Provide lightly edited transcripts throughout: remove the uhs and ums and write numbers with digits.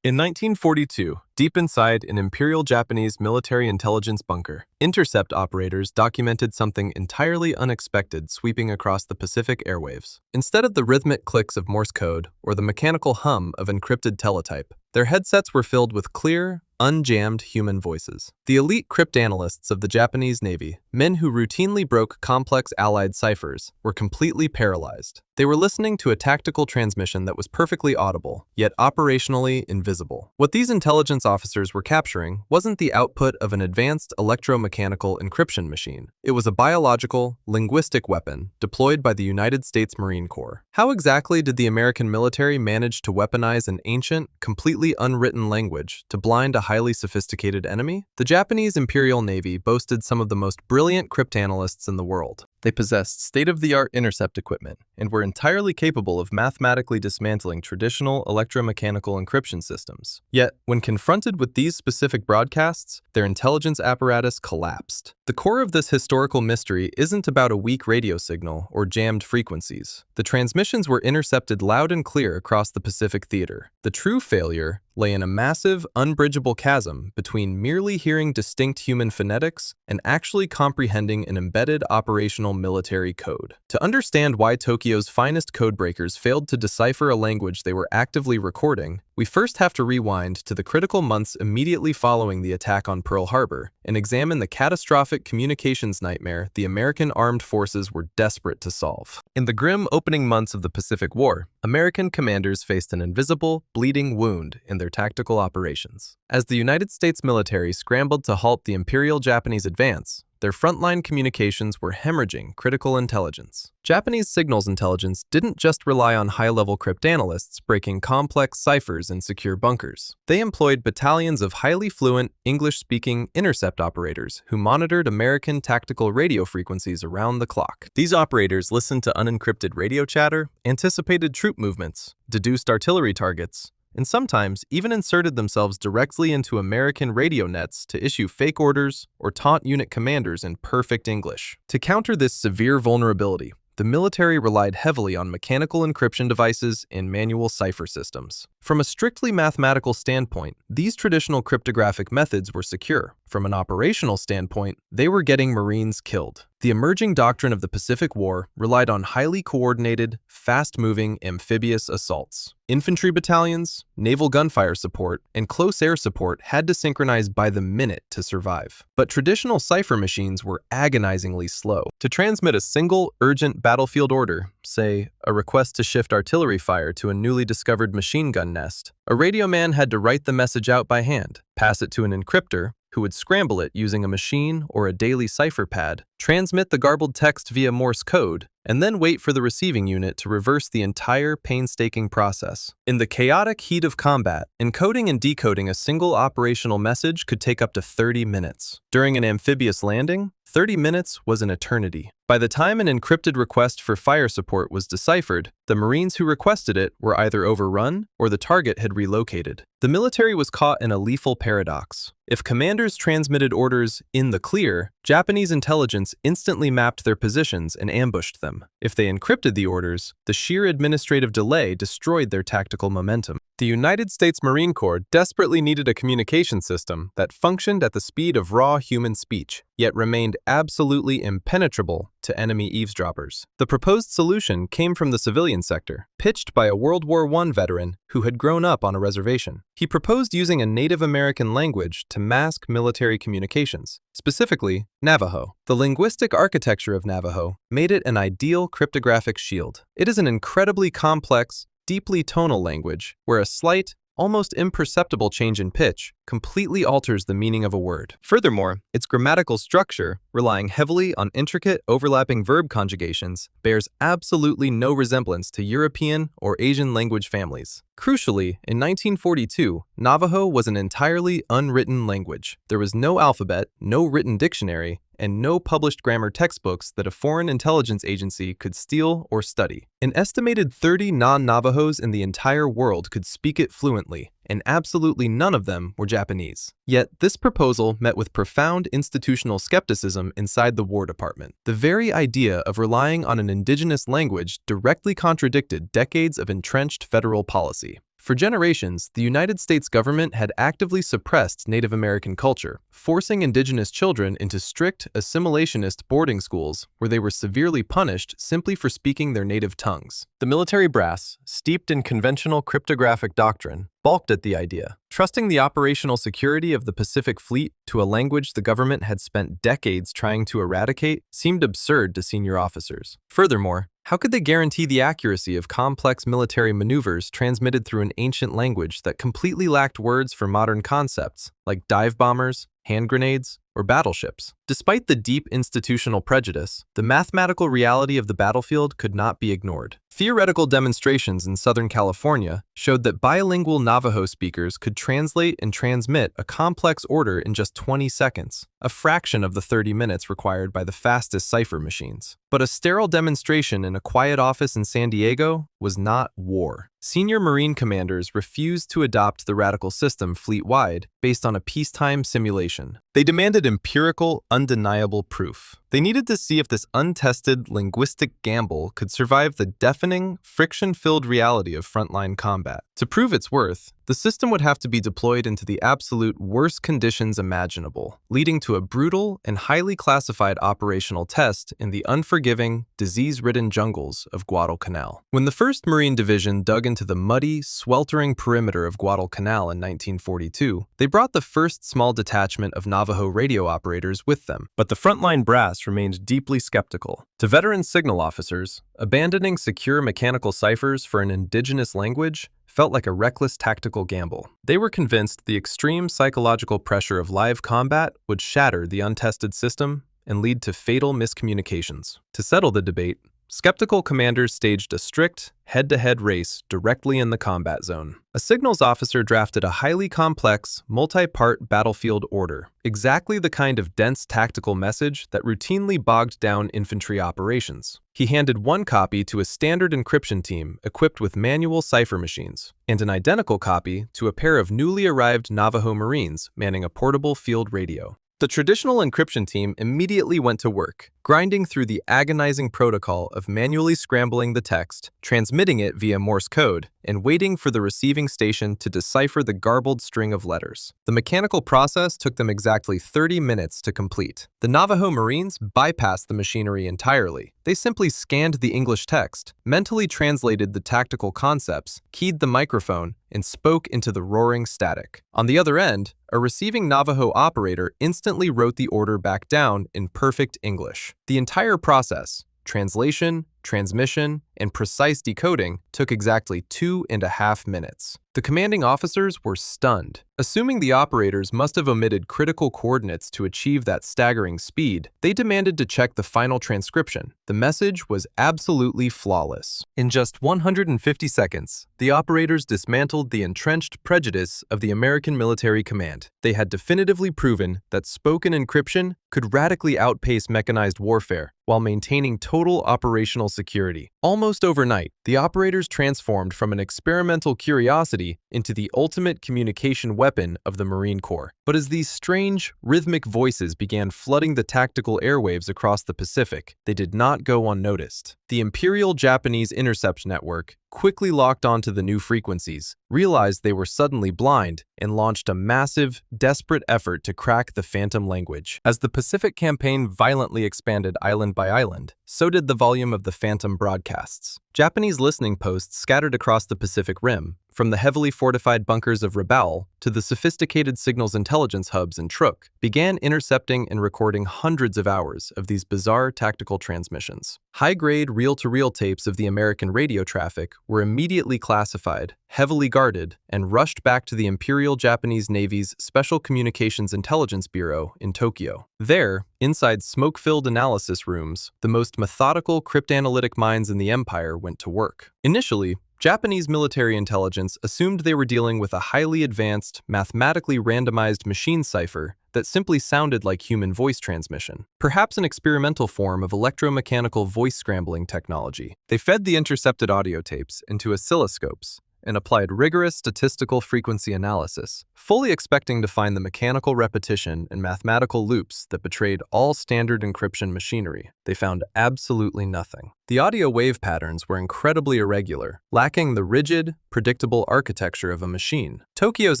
In 1942, deep inside an Imperial Japanese military intelligence bunker, intercept operators documented something entirely unexpected sweeping across the Pacific airwaves. Instead of the rhythmic clicks of Morse code or the mechanical hum of encrypted teletype, their headsets were filled with clear, unjammed human voices. The elite cryptanalysts of the Japanese Navy, men who routinely broke complex Allied ciphers, were completely paralyzed. They were listening to a tactical transmission that was perfectly audible, yet operationally invisible. What these intelligence officers were capturing wasn't the output of an advanced electromechanical encryption machine. It was a biological, linguistic weapon deployed by the United States Marine Corps. How exactly did the American military manage to weaponize an ancient, completely unwritten language to blind a highly sophisticated enemy? The Japanese Imperial Navy boasted some of the most brilliant cryptanalysts in the world. They possessed state-of-the-art intercept equipment and were entirely capable of mathematically dismantling traditional electromechanical encryption systems. Yet, when confronted with these specific broadcasts, their intelligence apparatus collapsed. The core of this historical mystery isn't about a weak radio signal or jammed frequencies. The transmissions were intercepted loud and clear across the Pacific theater. The true failure lay in a massive, unbridgeable chasm between merely hearing distinct human phonetics and actually comprehending an embedded operational military code. To understand why Tokyo's finest codebreakers failed to decipher a language they were actively recording, we first have to rewind to the critical months immediately following the attack on Pearl Harbor and examine the catastrophic communications nightmare the American armed forces were desperate to solve. In the grim opening months of the Pacific War, American commanders faced an invisible, bleeding wound in their tactical operations. As the United States military scrambled to halt the Imperial Japanese advance, their frontline communications were hemorrhaging critical intelligence. Japanese signals intelligence didn't just rely on high-level cryptanalysts breaking complex ciphers in secure bunkers. They employed battalions of highly fluent, English-speaking intercept operators who monitored American tactical radio frequencies around the clock. These operators listened to unencrypted radio chatter, anticipated troop movements, deduced artillery targets, and sometimes even inserted themselves directly into American radio nets to issue fake orders or taunt unit commanders in perfect English. To counter this severe vulnerability, the military relied heavily on mechanical encryption devices and manual cipher systems. From a strictly mathematical standpoint, these traditional cryptographic methods were secure. From an operational standpoint, they were getting Marines killed. The emerging doctrine of the Pacific War relied on highly coordinated, fast-moving amphibious assaults. Infantry battalions, naval gunfire support, and close air support had to synchronize by the minute to survive. But traditional cipher machines were agonizingly slow. To transmit a single, urgent battlefield order, say, a request to shift artillery fire to a newly discovered machine gun nest, a radio man had to write the message out by hand, pass it to an encryptor, who would scramble it using a machine or a daily cipher pad, transmit the garbled text via Morse code, and then wait for the receiving unit to reverse the entire painstaking process. In the chaotic heat of combat, encoding and decoding a single operational message could take up to 30 minutes. During an amphibious landing, 30 minutes was an eternity. By the time an encrypted request for fire support was deciphered, the Marines who requested it were either overrun or the target had relocated. The military was caught in a lethal paradox. If commanders transmitted orders in the clear, Japanese intelligence instantly mapped their positions and ambushed them. If they encrypted the orders, the sheer administrative delay destroyed their tactical momentum. The United States Marine Corps desperately needed a communication system that functioned at the speed of raw human speech, yet remained absolutely impenetrable to enemy eavesdroppers. The proposed solution came from the civilian sector, pitched by a World War I veteran who had grown up on a reservation. He proposed using a Native American language to mask military communications, specifically Navajo. The linguistic architecture of Navajo made it an ideal cryptographic shield. It is an incredibly complex, deeply tonal language where a slight, almost imperceptible change in pitch completely alters the meaning of a word. Furthermore, its grammatical structure, relying heavily on intricate overlapping verb conjugations, bears absolutely no resemblance to European or Asian language families. Crucially, in 1942, Navajo was an entirely unwritten language. There was no alphabet, no written dictionary, and no published grammar textbooks that a foreign intelligence agency could steal or study. An estimated 30 non-Navajos in the entire world could speak it fluently, and absolutely none of them were Japanese. Yet, this proposal met with profound institutional skepticism inside the War Department. The very idea of relying on an indigenous language directly contradicted decades of entrenched federal policy. For generations, the United States government had actively suppressed Native American culture, forcing indigenous children into strict assimilationist boarding schools where they were severely punished simply for speaking their native tongues. The military brass, steeped in conventional cryptographic doctrine, balked at the idea. Trusting the operational security of the Pacific Fleet to a language the government had spent decades trying to eradicate seemed absurd to senior officers. Furthermore, how could they guarantee the accuracy of complex military maneuvers transmitted through an ancient language that completely lacked words for modern concepts, like dive bombers, hand grenades, or battleships? Despite the deep institutional prejudice, the mathematical reality of the battlefield could not be ignored. Theoretical demonstrations in Southern California showed that bilingual Navajo speakers could translate and transmit a complex order in just 20 seconds, a fraction of the 30 minutes required by the fastest cipher machines. But a sterile demonstration in a quiet office in San Diego was not war. Senior Marine commanders refused to adopt the radical system fleet-wide based on a peacetime simulation. They demanded empirical, undeniable proof. They needed to see if this untested linguistic gamble could survive the deafening, friction-filled reality of frontline combat. To prove its worth, the system would have to be deployed into the absolute worst conditions imaginable, leading to a brutal and highly classified operational test in the unforgiving, disease-ridden jungles of Guadalcanal. When the 1st Marine Division dug into the muddy, sweltering perimeter of Guadalcanal in 1942, they brought the first small detachment of Navajo radio operators with them. But the frontline brass remained deeply skeptical. To veteran signal officers, abandoning secure mechanical ciphers for an indigenous language felt like a reckless tactical gamble. They were convinced the extreme psychological pressure of live combat would shatter the untested system and lead to fatal miscommunications. To settle the debate, skeptical commanders staged a strict, head-to-head race directly in the combat zone. A signals officer drafted a highly complex, multi-part battlefield order, exactly the kind of dense tactical message that routinely bogged down infantry operations. He handed one copy to a standard encryption team equipped with manual cipher machines, and an identical copy to a pair of newly arrived Navajo Marines manning a portable field radio. The traditional encryption team immediately went to work, grinding through the agonizing protocol of manually scrambling the text, transmitting it via Morse code, and waiting for the receiving station to decipher the garbled string of letters. The mechanical process took them exactly 30 minutes to complete. The Navajo Marines bypassed the machinery entirely. They simply scanned the English text, mentally translated the tactical concepts, keyed the microphone, and spoke into the roaring static. On the other end, a receiving Navajo operator instantly wrote the order back down in perfect English. The entire process, translation, transmission, and precise decoding, took exactly 2.5 minutes. The commanding officers were stunned. Assuming the operators must have omitted critical coordinates to achieve that staggering speed, they demanded to check the final transcription. The message was absolutely flawless. In just 150 seconds, the operators dismantled the entrenched prejudice of the American military command. They had definitively proven that spoken encryption could radically outpace mechanized warfare while maintaining total operational security. Almost overnight, the operators transformed from an experimental curiosity into the ultimate communication weapon of the Marine Corps. But as these strange, rhythmic voices began flooding the tactical airwaves across the Pacific, they did not go unnoticed. The Imperial Japanese Intercept Network quickly locked onto the new frequencies, realized they were suddenly blind, and launched a massive, desperate effort to crack the phantom language. As the Pacific campaign violently expanded island by island, so did the volume of the phantom broadcasts. Japanese listening posts scattered across the Pacific Rim, from the heavily fortified bunkers of Rabaul to the sophisticated signals intelligence hubs in Truk, began intercepting and recording hundreds of hours of these bizarre tactical transmissions. High-grade reel-to-reel tapes of the American radio traffic were immediately classified, heavily guarded, and rushed back to the Imperial Japanese Navy's Special Communications Intelligence Bureau in Tokyo. There, inside smoke-filled analysis rooms, the most methodical cryptanalytic minds in the empire went to work. Initially, Japanese military intelligence assumed they were dealing with a highly advanced, mathematically randomized machine cipher that simply sounded like human voice transmission, perhaps an experimental form of electromechanical voice scrambling technology. They fed the intercepted audio tapes into oscilloscopes, and applied rigorous statistical frequency analysis, fully expecting to find the mechanical repetition and mathematical loops that betrayed all standard encryption machinery. They found absolutely nothing. The audio wave patterns were incredibly irregular, lacking the rigid, predictable architecture of a machine. Tokyo's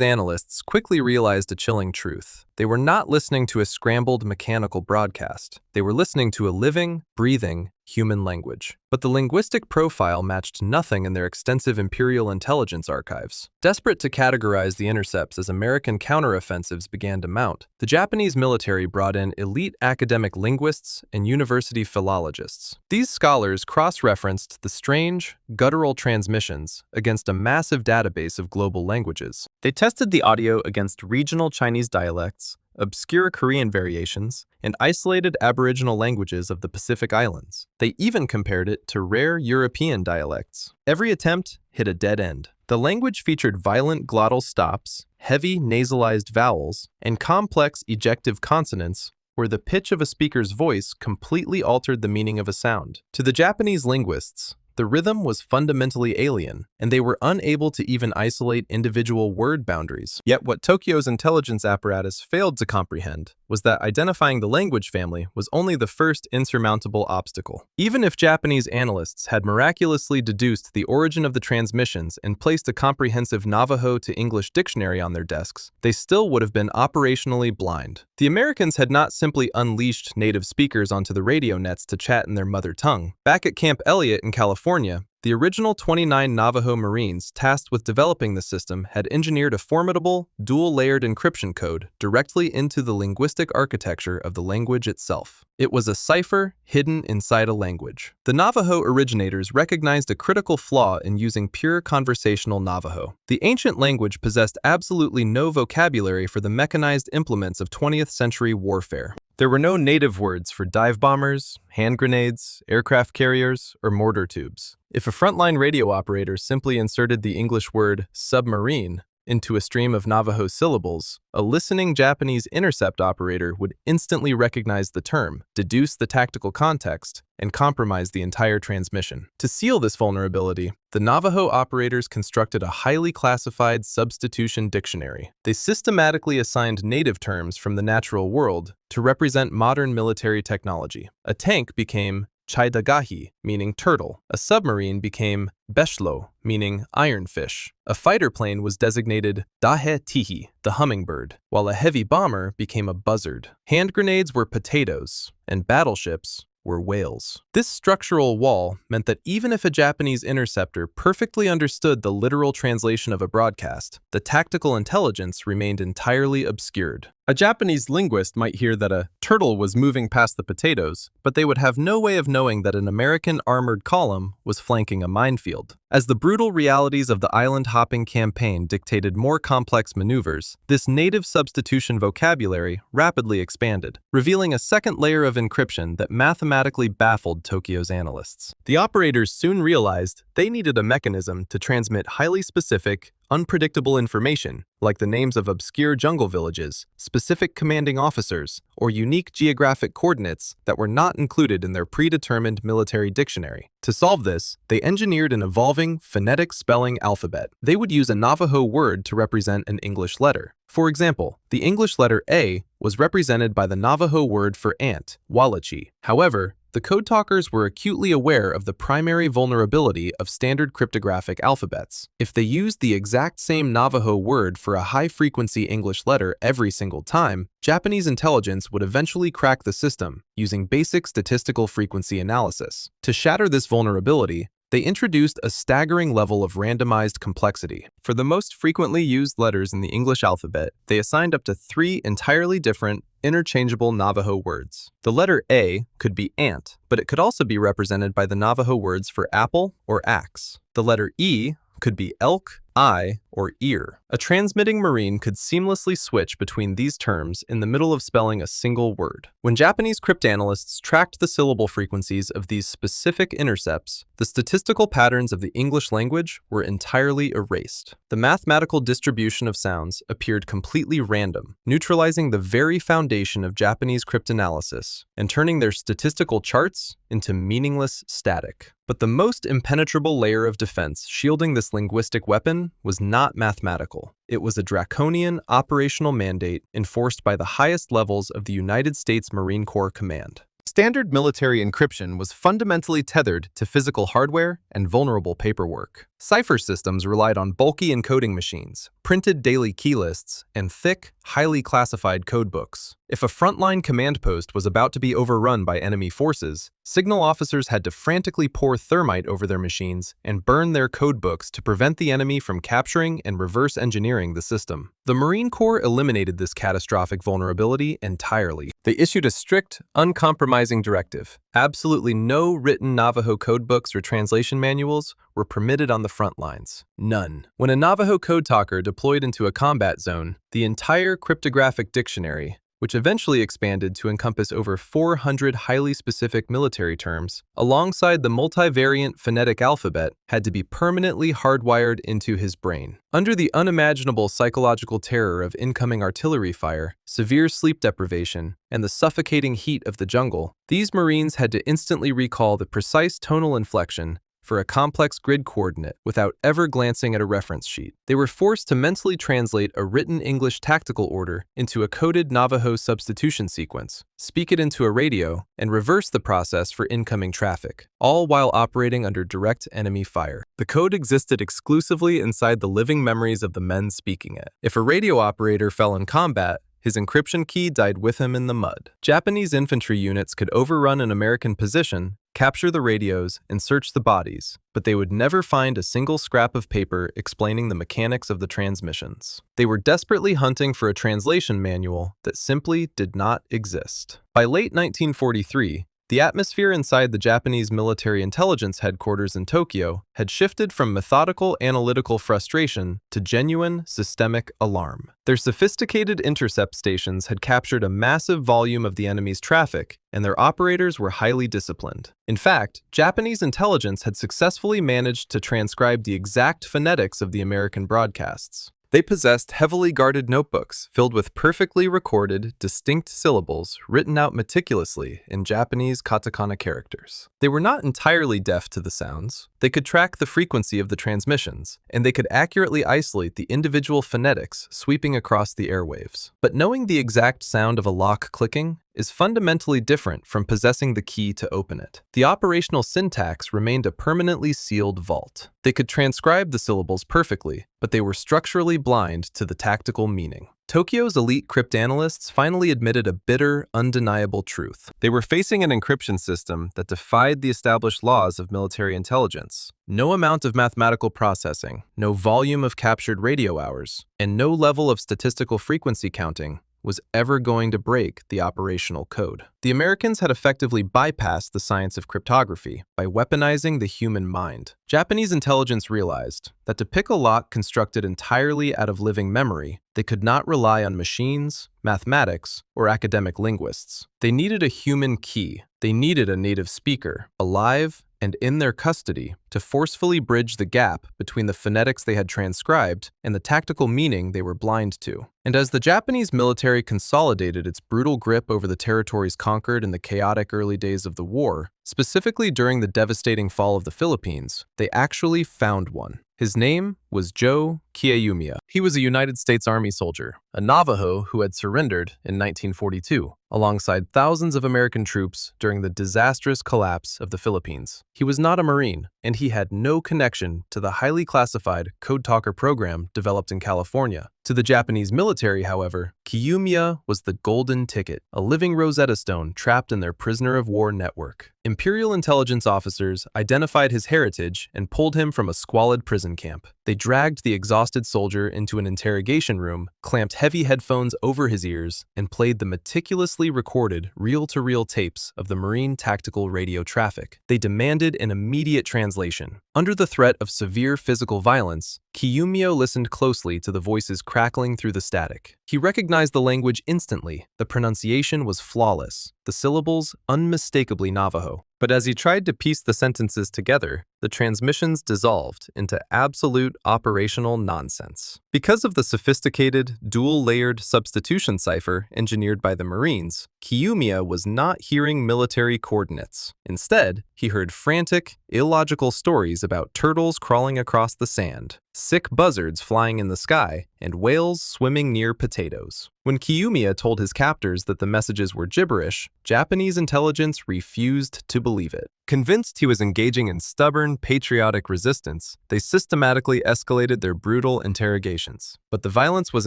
analysts quickly realized a chilling truth. They were not listening to a scrambled mechanical broadcast. They were listening to a living, breathing, human language. But the linguistic profile matched nothing in their extensive Imperial intelligence archives. Desperate to categorize the intercepts as American counteroffensives began to mount, the Japanese military brought in elite academic linguists and university philologists. These scholars cross-referenced the strange, guttural transmissions against a massive database of global languages. They tested the audio against regional Chinese dialects, obscure Korean variations, and isolated Aboriginal languages of the Pacific Islands. They even compared it to rare European dialects. Every attempt hit a dead end. The language featured violent glottal stops, heavy nasalized vowels, and complex ejective consonants where the pitch of a speaker's voice completely altered the meaning of a sound. To the Japanese linguists, the rhythm was fundamentally alien, and they were unable to even isolate individual word boundaries. Yet what Tokyo's intelligence apparatus failed to comprehend was that identifying the language family was only the first insurmountable obstacle. Even if Japanese analysts had miraculously deduced the origin of the transmissions and placed a comprehensive Navajo to English dictionary on their desks, they still would have been operationally blind. The Americans had not simply unleashed native speakers onto the radio nets to chat in their mother tongue. Back at Camp Elliott in California, the original 29 Navajo Marines tasked with developing the system had engineered a formidable, dual-layered encryption code directly into the linguistic architecture of the language itself. It was a cipher hidden inside a language. The Navajo originators recognized a critical flaw in using pure conversational Navajo. The ancient language possessed absolutely no vocabulary for the mechanized implements of 20th century warfare. There were no native words for dive bombers, hand grenades, aircraft carriers, or mortar tubes. If a frontline radio operator simply inserted the English word submarine into a stream of Navajo syllables, a listening Japanese intercept operator would instantly recognize the term, deduce the tactical context, and compromise the entire transmission. To seal this vulnerability, the Navajo operators constructed a highly classified substitution dictionary. They systematically assigned native terms from the natural world to represent modern military technology. A tank became Chaidagahi, meaning turtle. A submarine became Beshlo, meaning ironfish. A fighter plane was designated Dahe Tihi, the hummingbird, while a heavy bomber became a buzzard. Hand grenades were potatoes, and battleships were whales. This structural wall meant that even if a Japanese interceptor perfectly understood the literal translation of a broadcast, the tactical intelligence remained entirely obscured. A Japanese linguist might hear that a turtle was moving past the potatoes, but they would have no way of knowing that an American armored column was flanking a minefield. As the brutal realities of the island-hopping campaign dictated more complex maneuvers, this native substitution vocabulary rapidly expanded, revealing a second layer of encryption that mathematically baffled Tokyo's analysts. The operators soon realized they needed a mechanism to transmit highly specific, unpredictable information, like the names of obscure jungle villages, specific commanding officers, or unique geographic coordinates that were not included in their predetermined military dictionary. To solve this, they engineered an evolving phonetic spelling alphabet. They would use a Navajo word to represent an English letter. For example, the English letter A was represented by the Navajo word for ant, walachi. However, the Code Talkers were acutely aware of the primary vulnerability of standard cryptographic alphabets. If they used the exact same Navajo word for a high-frequency English letter every single time, Japanese intelligence would eventually crack the system using basic statistical frequency analysis. To shatter this vulnerability, they introduced a staggering level of randomized complexity. For the most frequently used letters in the English alphabet, they assigned up to 3 entirely different, interchangeable Navajo words. The letter A could be ant, but it could also be represented by the Navajo words for apple or axe. The letter E could be elk, eye, or ear. A transmitting Marine could seamlessly switch between these terms in the middle of spelling a single word. When Japanese cryptanalysts tracked the syllable frequencies of these specific intercepts, the statistical patterns of the English language were entirely erased. The mathematical distribution of sounds appeared completely random, neutralizing the very foundation of Japanese cryptanalysis and turning their statistical charts into meaningless static. But the most impenetrable layer of defense shielding this linguistic weapon was not mathematical. It was a draconian operational mandate enforced by the highest levels of the United States Marine Corps Command. Standard military encryption was fundamentally tethered to physical hardware and vulnerable paperwork. Cipher systems relied on bulky encoding machines, printed daily key lists, and thick, highly classified codebooks. If a frontline command post was about to be overrun by enemy forces, signal officers had to frantically pour thermite over their machines and burn their codebooks to prevent the enemy from capturing and reverse engineering the system. The Marine Corps eliminated this catastrophic vulnerability entirely. They issued a strict, uncompromising directive. Absolutely no written Navajo codebooks or translation manuals were permitted on the front lines. None. When a Navajo Code Talker deployed into a combat zone, the entire cryptographic dictionary, which eventually expanded to encompass over 400 highly specific military terms, alongside the multivariant phonetic alphabet, had to be permanently hardwired into his brain. Under the unimaginable psychological terror of incoming artillery fire, severe sleep deprivation, and the suffocating heat of the jungle, these Marines had to instantly recall the precise tonal inflection for a complex grid coordinate without ever glancing at a reference sheet. They were forced to mentally translate a written English tactical order into a coded Navajo substitution sequence, speak it into a radio, and reverse the process for incoming traffic, all while operating under direct enemy fire. The code existed exclusively inside the living memories of the men speaking it. If a radio operator fell in combat, his encryption key died with him in the mud. Japanese infantry units could overrun an American position, capture the radios, and search the bodies, but they would never find a single scrap of paper explaining the mechanics of the transmissions. They were desperately hunting for a translation manual that simply did not exist. By late 1943, the atmosphere inside the Japanese military intelligence headquarters in Tokyo had shifted from methodical analytical frustration to genuine systemic alarm. Their sophisticated intercept stations had captured a massive volume of the enemy's traffic, and their operators were highly disciplined. In fact, Japanese intelligence had successfully managed to transcribe the exact phonetics of the American broadcasts. They possessed heavily guarded notebooks filled with perfectly recorded, distinct syllables written out meticulously in Japanese katakana characters. They were not entirely deaf to the sounds. They could track the frequency of the transmissions, and they could accurately isolate the individual phonetics sweeping across the airwaves. But knowing the exact sound of a lock clicking is fundamentally different from possessing the key to open it. The operational syntax remained a permanently sealed vault. They could transcribe the syllables perfectly, but they were structurally blind to the tactical meaning. Tokyo's elite cryptanalysts finally admitted a bitter, undeniable truth. They were facing an encryption system that defied the established laws of military intelligence. No amount of mathematical processing, no volume of captured radio hours, and no level of statistical frequency counting was ever going to break the operational code. The Americans had effectively bypassed the science of cryptography by weaponizing the human mind. Japanese intelligence realized that to pick a lock constructed entirely out of living memory, they could not rely on machines, mathematics, or academic linguists. They needed a human key. They needed a native speaker, alive and in their custody, to forcefully bridge the gap between the phonetics they had transcribed and the tactical meaning they were blind to. And as the Japanese military consolidated its brutal grip over the territories conquered in the chaotic early days of the war, specifically during the devastating fall of the Philippines, they actually found one. His name was Joe Kiyumiya. He was a United States Army soldier, a Navajo who had surrendered in 1942, alongside thousands of American troops during the disastrous collapse of the Philippines. He was not a Marine, and he had no connection to the highly classified Code Talker program developed in California. To the Japanese military, however, Kiyumiya was the golden ticket, a living Rosetta Stone trapped in their prisoner of war network. Imperial intelligence officers identified his heritage and pulled him from a squalid prison camp. They dragged the exhausted soldier into an interrogation room, clamped heavy headphones over his ears, and played the meticulously recorded reel-to-reel tapes of the Marine tactical radio traffic. They demanded an immediate translation. Under the threat of severe physical violence, Kiyomiya listened closely to the voices crackling through the static. He recognized the language instantly. The pronunciation was flawless, the syllables unmistakably Navajo. But as he tried to piece the sentences together, the transmissions dissolved into absolute operational nonsense. Because of the sophisticated, dual-layered substitution cipher engineered by the Marines, Kiyomiya was not hearing military coordinates. Instead, he heard frantic, illogical stories about turtles crawling across the sand, sick buzzards flying in the sky, and whales swimming near potatoes. When Kiyomiya told his captors that the messages were gibberish, Japanese intelligence refused to believe it. Convinced he was engaging in stubborn, patriotic resistance, they systematically escalated their brutal interrogations. But the violence was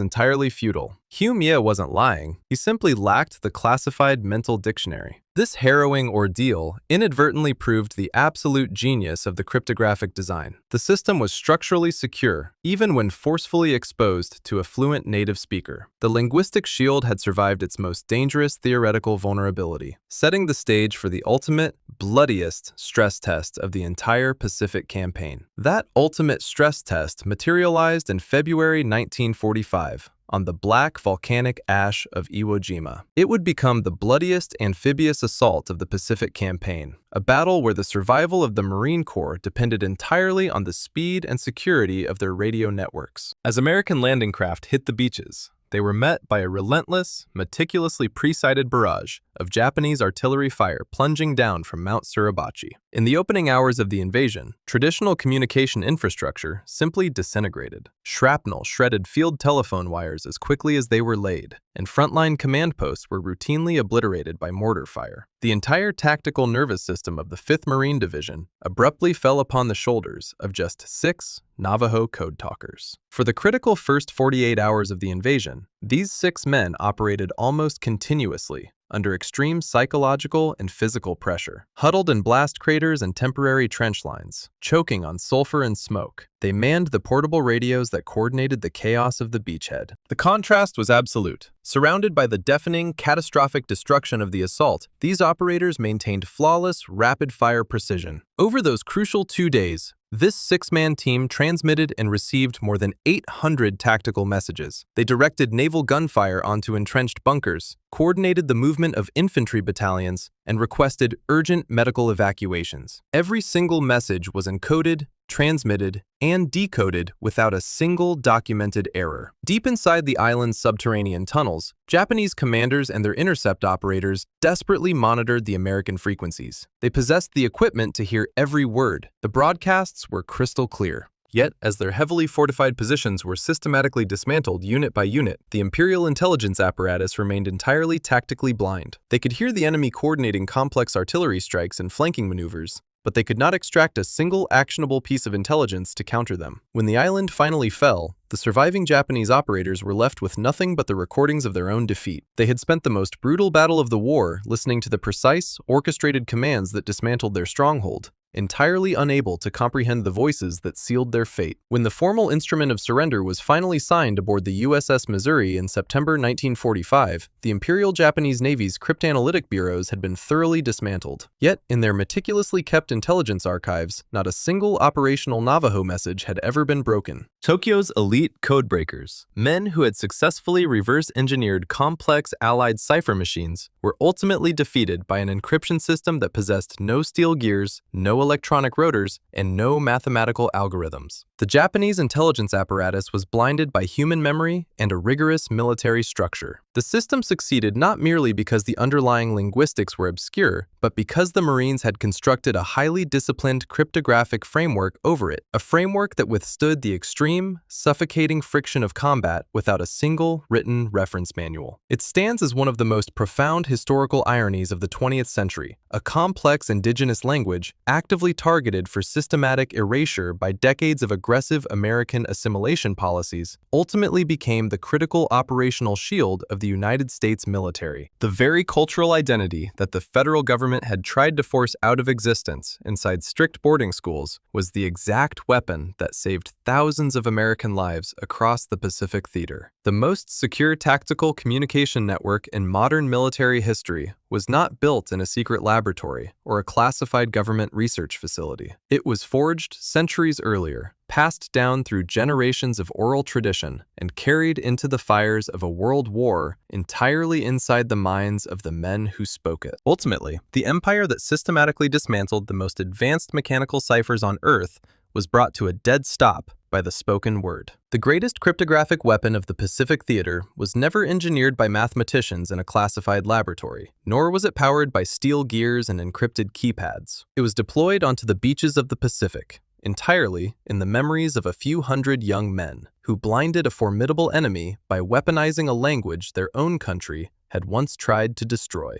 entirely futile. Kiyomiya wasn't lying, he simply lacked the classified mental dictionary. This harrowing ordeal inadvertently proved the absolute genius of the cryptographic design. The system was structurally secure, even when forcefully exposed to a fluent native speaker. The linguistic shield had survived its most dangerous theoretical vulnerability, setting the stage for the ultimate, bloodiest stress test of the entire Pacific campaign. That ultimate stress test materialized in February 1945. On the black volcanic ash of Iwo Jima. It would become the bloodiest amphibious assault of the Pacific Campaign, a battle where the survival of the Marine Corps depended entirely on the speed and security of their radio networks. As American landing craft hit the beaches, they were met by a relentless, meticulously pre-sighted barrage of Japanese artillery fire plunging down from Mount Suribachi. In the opening hours of the invasion, traditional communication infrastructure simply disintegrated. Shrapnel shredded field telephone wires as quickly as they were laid, and frontline command posts were routinely obliterated by mortar fire. The entire tactical nervous system of the 5th Marine Division abruptly fell upon the shoulders of just 6 Navajo Code Talkers. For the critical first 48 hours of the invasion, these 6 men operated almost continuously under extreme psychological and physical pressure. Huddled in blast craters and temporary trench lines, choking on sulfur and smoke, they manned the portable radios that coordinated the chaos of the beachhead. The contrast was absolute. Surrounded by the deafening, catastrophic destruction of the assault, these operators maintained flawless, rapid-fire precision. Over those crucial 2 days, this 6-man team transmitted and received more than 800 tactical messages. They directed naval gunfire onto entrenched bunkers, coordinated the movement of infantry battalions, and requested urgent medical evacuations. Every single message was encoded, transmitted, and decoded without a single documented error. Deep inside the island's subterranean tunnels, Japanese commanders and their intercept operators desperately monitored the American frequencies. They possessed the equipment to hear every word. The broadcasts were crystal clear. Yet, as their heavily fortified positions were systematically dismantled unit by unit, the Imperial intelligence apparatus remained entirely tactically blind. They could hear the enemy coordinating complex artillery strikes and flanking maneuvers, but they could not extract a single actionable piece of intelligence to counter them. When the island finally fell, the surviving Japanese operators were left with nothing but the recordings of their own defeat. They had spent the most brutal battle of the war listening to the precise, orchestrated commands that dismantled their stronghold, entirely unable to comprehend the voices that sealed their fate. When the formal instrument of surrender was finally signed aboard the USS Missouri in September 1945, the Imperial Japanese Navy's cryptanalytic bureaus had been thoroughly dismantled. Yet, in their meticulously kept intelligence archives, not a single operational Navajo message had ever been broken. Tokyo's elite codebreakers, men who had successfully reverse-engineered complex Allied cipher machines, were ultimately defeated by an encryption system that possessed no steel gears, no electronic rotors, and no mathematical algorithms. The Japanese intelligence apparatus was blinded by human memory and a rigorous military structure. The system succeeded not merely because the underlying linguistics were obscure, but because the Marines had constructed a highly disciplined cryptographic framework over it, a framework that withstood the extreme, suffocating friction of combat without a single written reference manual. It stands as one of the most profound historical ironies of the 20th century, a complex indigenous language actively targeted for systematic erasure by decades of aggressive American assimilation policies, ultimately became the critical operational shield of the United States military. The very cultural identity that the federal government had tried to force out of existence inside strict boarding schools was the exact weapon that saved thousands of American lives across the Pacific theater. The most secure tactical communication network in modern military history was not built in a secret laboratory or a classified government research facility. It was forged centuries earlier, passed down through generations of oral tradition, and carried into the fires of a world war entirely inside the minds of the men who spoke it. Ultimately, the empire that systematically dismantled the most advanced mechanical ciphers on Earth was brought to a dead stop by the spoken word. The greatest cryptographic weapon of the Pacific Theater was never engineered by mathematicians in a classified laboratory, nor was it powered by steel gears and encrypted keypads. It was deployed onto the beaches of the Pacific, entirely in the memories of a few hundred young men who blinded a formidable enemy by weaponizing a language their own country had once tried to destroy.